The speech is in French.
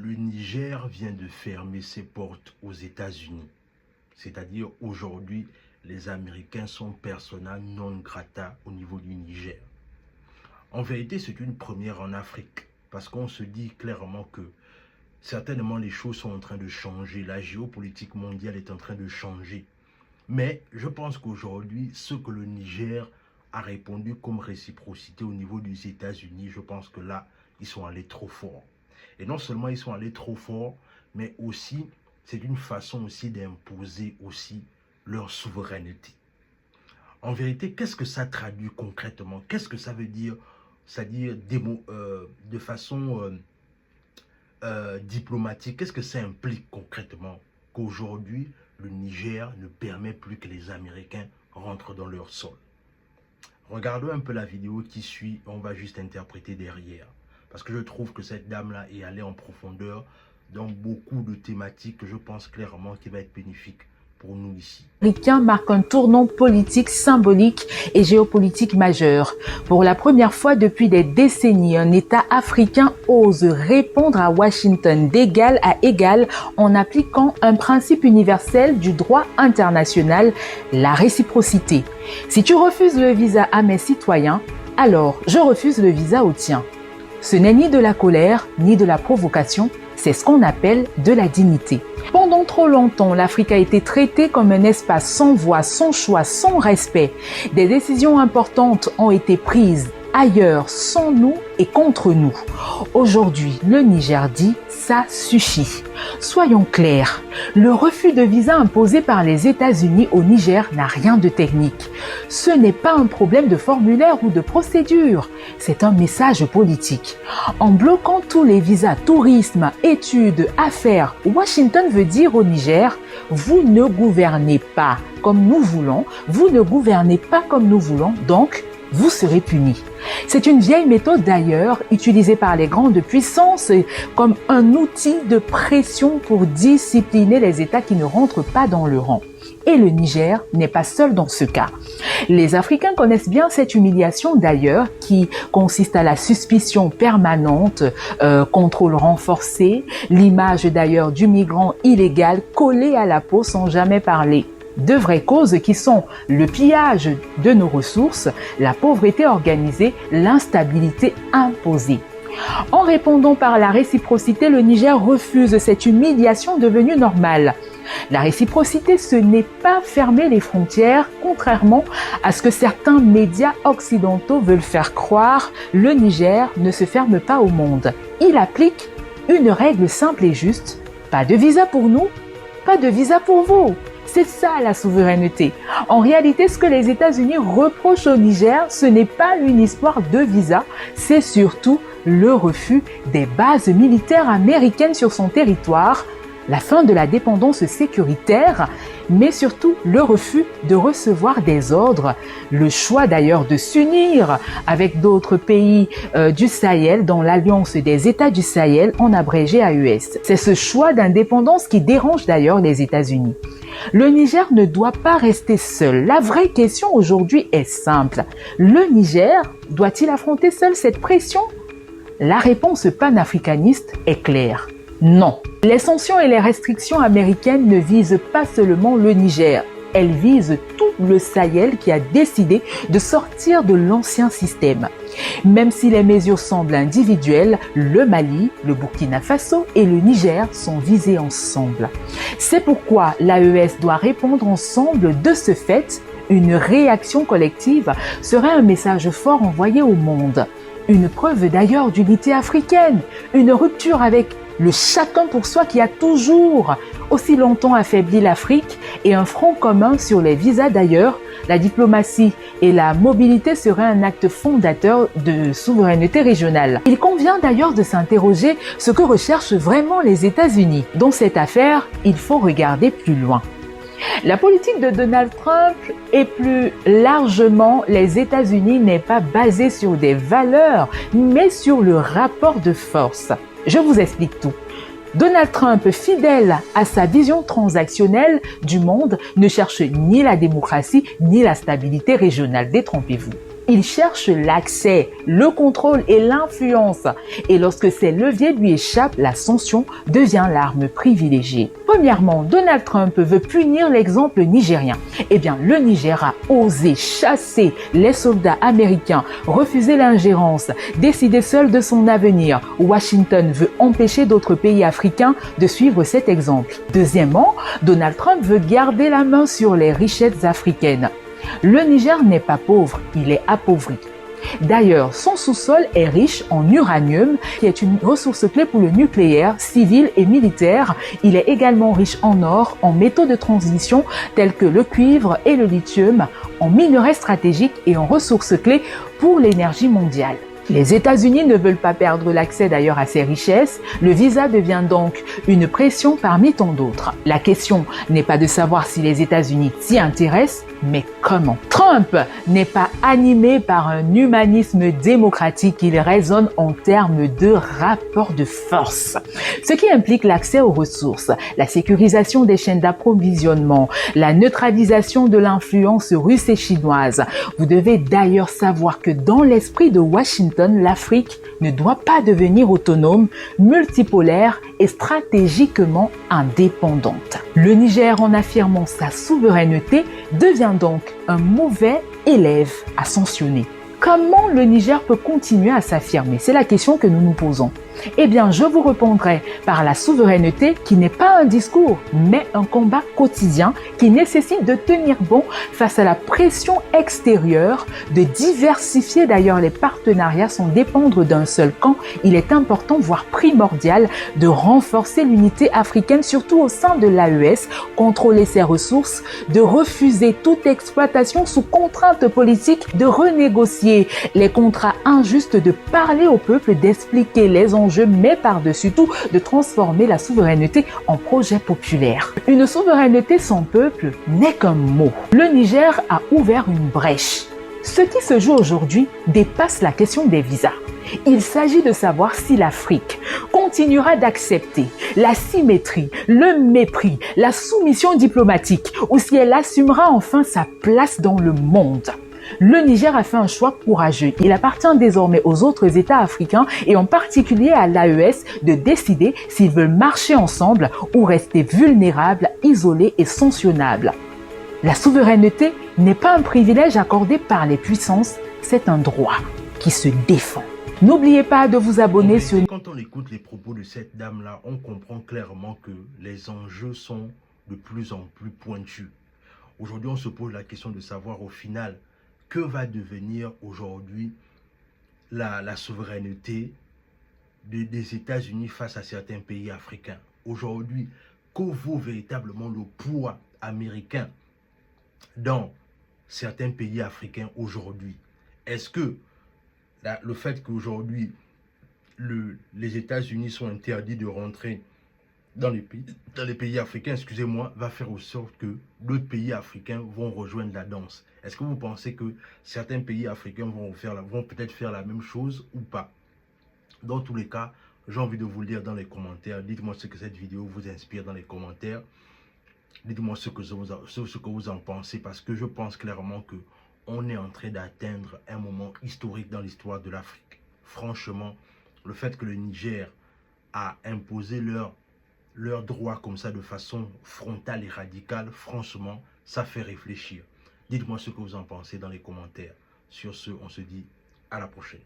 Le Niger vient de fermer ses portes aux États-Unis. C'est-à-dire aujourd'hui, les Américains sont persona non grata au niveau du Niger. En vérité, c'est une première en Afrique parce qu'on se dit clairement que certainement les choses sont en train de changer. La géopolitique mondiale est en train de changer. Mais je pense qu'aujourd'hui, ce que le Niger a répondu comme réciprocité au niveau des États-Unis, je pense que là, ils sont allés trop fort. Et non seulement ils sont allés trop fort, mais aussi, c'est une façon aussi d'imposer aussi leur souveraineté. En vérité, qu'est-ce que ça traduit concrètement? Qu'est-ce que ça veut dire? C'est-à-dire de façon diplomatique, qu'est-ce que ça implique concrètement? Qu'aujourd'hui, le Niger ne permet plus que les Américains rentrent dans leur sol. Regardons un peu la vidéo qui suit, on va juste interpréter derrière. Parce que je trouve que cette dame-là est allée en profondeur dans beaucoup de thématiques que je pense clairement qui va être bénéfique pour nous ici. Américain marque un tournant politique, symbolique et géopolitique majeur. Pour la première fois depuis des décennies, un État africain ose répondre à Washington d'égal à égal en appliquant un principe universel du droit international, la réciprocité. Si tu refuses le visa à mes citoyens, alors je refuse le visa au tien. Ce n'est ni de la colère, ni de la provocation, c'est ce qu'on appelle de la dignité. Pendant trop longtemps, l'Afrique a été traitée comme un espace sans voix, sans choix, sans respect. Des décisions importantes ont été prises ailleurs, sans nous et contre nous. Aujourd'hui, le Niger dit « ça suffit ». Soyons clairs, le refus de visa imposé par les États-Unis au Niger n'a rien de technique. Ce n'est pas un problème de formulaire ou de procédure, c'est un message politique. En bloquant tous les visas tourisme, études, affaires, Washington veut dire au Niger « vous ne gouvernez pas comme nous voulons, vous ne gouvernez pas comme nous voulons, donc vous serez punis ». C'est une vieille méthode d'ailleurs utilisée par les grandes puissances comme un outil de pression pour discipliner les États qui ne rentrent pas dans le rang. Et le Niger n'est pas seul dans ce cas. Les Africains connaissent bien cette humiliation d'ailleurs qui consiste à la suspicion permanente, contrôle renforcé, l'image d'ailleurs du migrant illégal collé à la peau sans jamais parler. De vraies causes qui sont le pillage de nos ressources, la pauvreté organisée, l'instabilité imposée. En répondant par la réciprocité, le Niger refuse cette humiliation devenue normale. La réciprocité, ce n'est pas fermer les frontières, contrairement à ce que certains médias occidentaux veulent faire croire, le Niger ne se ferme pas au monde. Il applique une règle simple et juste, pas de visa pour nous, pas de visa pour vous. C'est ça la souveraineté. En réalité, ce que les États-Unis reprochent au Niger, ce n'est pas une histoire de visa, c'est surtout le refus des bases militaires américaines sur son territoire, la fin de la dépendance sécuritaire, mais surtout le refus de recevoir des ordres, le choix d'ailleurs de s'unir avec d'autres pays du Sahel dans l'Alliance des États du Sahel, en abrégé AES. C'est ce choix d'indépendance qui dérange d'ailleurs les États-Unis. Le Niger ne doit pas rester seul. La vraie question aujourd'hui est simple. Le Niger doit-il affronter seul cette pression? La réponse panafricaniste est claire. Non. Les sanctions et les restrictions américaines ne visent pas seulement le Niger. Elles visent tout le Sahel qui a décidé de sortir de l'ancien système. Même si les mesures semblent individuelles, le Mali, le Burkina Faso et le Niger sont visés ensemble. C'est pourquoi l'AES doit répondre ensemble. De ce fait, une réaction collective serait un message fort envoyé au monde. Une preuve d'ailleurs d'unité africaine, une rupture avec le chacun pour soi qui a toujours aussi longtemps affaibli l'Afrique et un front commun sur les visas d'ailleurs, la diplomatie et la mobilité seraient un acte fondateur de souveraineté régionale. Il convient d'ailleurs de s'interroger ce que recherchent vraiment les États-Unis. Dans cette affaire, il faut regarder plus loin. La politique de Donald Trump et plus largement les États-Unis n'est pas basée sur des valeurs, mais sur le rapport de force. Je vous explique tout. Donald Trump, fidèle à sa vision transactionnelle du monde, ne cherche ni la démocratie ni la stabilité régionale. Détrompez-vous. Il cherche l'accès, le contrôle et l'influence. Et lorsque ces leviers lui échappent, la sanction devient l'arme privilégiée. Premièrement, Donald Trump veut punir l'exemple nigérien. Eh bien, le Niger a osé chasser les soldats américains, refuser l'ingérence, décider seul de son avenir. Washington veut empêcher d'autres pays africains de suivre cet exemple. Deuxièmement, Donald Trump veut garder la main sur les richesses africaines. Le Niger n'est pas pauvre, il est appauvri. D'ailleurs, son sous-sol est riche en uranium, qui est une ressource clé pour le nucléaire, civil et militaire. Il est également riche en or, en métaux de transition tels que le cuivre et le lithium, en minerais stratégiques et en ressources clés pour l'énergie mondiale. Les États-Unis ne veulent pas perdre l'accès d'ailleurs à ces richesses. Le visa devient donc une pression parmi tant d'autres. La question n'est pas de savoir si les États-Unis s'y intéressent, mais comment. Trump n'est pas animé par un humanisme démocratique, il raisonne en termes de rapport de force, ce qui implique l'accès aux ressources, la sécurisation des chaînes d'approvisionnement, la neutralisation de l'influence russe et chinoise. Vous devez d'ailleurs savoir que dans l'esprit de Washington, l'Afrique ne doit pas devenir autonome, multipolaire et stratégiquement indépendante. Le Niger, en affirmant sa souveraineté, devient donc un mauvais élève à sanctionner. Comment le Niger peut continuer à s'affirmer? C'est la question que nous nous posons. Eh bien, je vous répondrai par la souveraineté qui n'est pas un discours, mais un combat quotidien qui nécessite de tenir bon face à la pression extérieure, de diversifier d'ailleurs les partenariats sans dépendre d'un seul camp. Il est important, voire primordial, de renforcer l'unité africaine, surtout au sein de l'AES, contrôler ses ressources, de refuser toute exploitation sous contrainte politique, de renégocier les contrats injustes, de parler au peuple, d'expliquer les enjeux, mais par-dessus tout, de transformer la souveraineté en projet populaire. Une souveraineté sans peuple n'est qu'un mot. Le Niger a ouvert une brèche. Ce qui se joue aujourd'hui dépasse la question des visas. Il s'agit de savoir si l'Afrique continuera d'accepter la symétrie, le mépris, la soumission diplomatique, ou si elle assumera enfin sa place dans le monde. Le Niger a fait un choix courageux. Il appartient désormais aux autres États africains et en particulier à l'AES de décider s'ils veulent marcher ensemble ou rester vulnérables, isolés et sanctionnables. La souveraineté n'est pas un privilège accordé par les puissances, c'est un droit qui se défend. N'oubliez pas de vous abonner sur... Quand on écoute les propos de cette dame-là, on comprend clairement que les enjeux sont de plus en plus pointus. Aujourd'hui, on se pose la question de savoir au final que va devenir aujourd'hui la souveraineté des États-Unis face à certains pays africains. Aujourd'hui, que vaut véritablement le poids américain dans certains pays africains aujourd'hui? Est-ce que le fait qu'aujourd'hui les États-Unis sont interdits de rentrer dans les pays africains, excusez-moi, va faire en sorte que d'autres pays africains vont rejoindre la danse? Est-ce que vous pensez que certains pays africains vont peut-être faire la même chose ou pas? Dans tous les cas, j'ai envie de vous le dire dans les commentaires. Dites-moi ce que cette vidéo vous inspire dans les commentaires. Dites-moi ce que vous en pensez, parce que je pense clairement que on est en train d'atteindre un moment historique dans l'histoire de l'Afrique. Franchement, le fait que le Niger a imposé leurs droits comme ça de façon frontale et radicale, franchement, ça fait réfléchir. Dites-moi ce que vous en pensez dans les commentaires. Sur ce, on se dit à la prochaine.